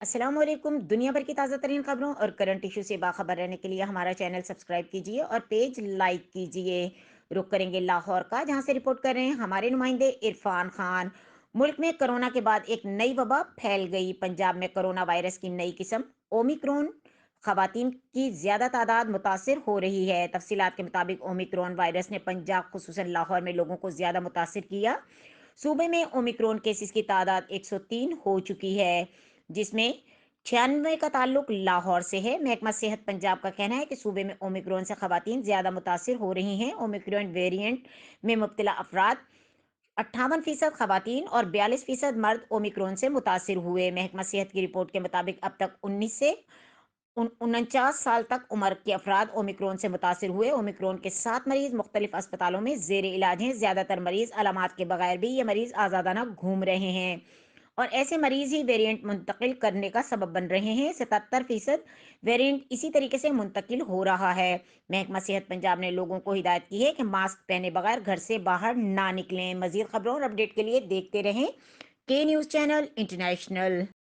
अस्सलाम वालेकुम। दुनिया भर की ताज़ा तरीन खबरों और करंट इशू से बाखबर रहने के लिए हमारा चैनल सब्सक्राइब कीजिए और पेज लाइक कीजिए। रुक करेंगे लाहौर का, जहां से रिपोर्ट कर रहे हैं हमारे नुमाइंदे इरफान खान। मुल्क में कोरोना के बाद एक नई वबा फैल गई। पंजाब में कोरोना वायरस की नई किस्म ओमिक्रॉन खवातीन की ज्यादा तादाद मुतासिर हो रही है। तफसीलात के मुताबिक ओमिक्रॉन वायरस ने पंजाब खुसूसन लाहौर में लोगों को ज्यादा मुतासिर किया। सूबे में ओमिक्रॉन केसेस की तादाद 103 हो चुकी है, जिसमें 96 का ताल्लुक लाहौर से है। महकमा सेहत पंजाब का कहना है कि सूबे में ओमिक्रॉन से खवातीन ज्यादा मुतासिर हो रही हैं। ओमिक्रॉन वेरिएंट में मुब्तला अफराद 58% खवातीन और 42% मर्द ओमिक्रॉन से मुतासिर हुए। महकमा सेहत की रिपोर्ट के मुताबिक अब तक 19 से 49 साल तक उम्र के अफराद ओमिक्रॉन से मुतासिर हुए। ओमिक्रॉन के 7 मरीज मुख्तलिफ अस्पतालों में जेर इलाज हैं। ज्यादातर मरीज अलामात के बगैर भी ये मरीज आजादाना घूम रहे हैं और ऐसे मरीज ही वेरिएंट मुंतकिल करने का सबब बन रहे हैं। 77% वेरिएंट इसी तरीके से मुंतकिल हो रहा है। महकमा सेहत पंजाब ने लोगों को हिदायत की है कि मास्क पहने बगैर घर से बाहर ना निकलें। मजीद खबरों और अपडेट के लिए देखते रहें के न्यूज़ चैनल इंटरनेशनल।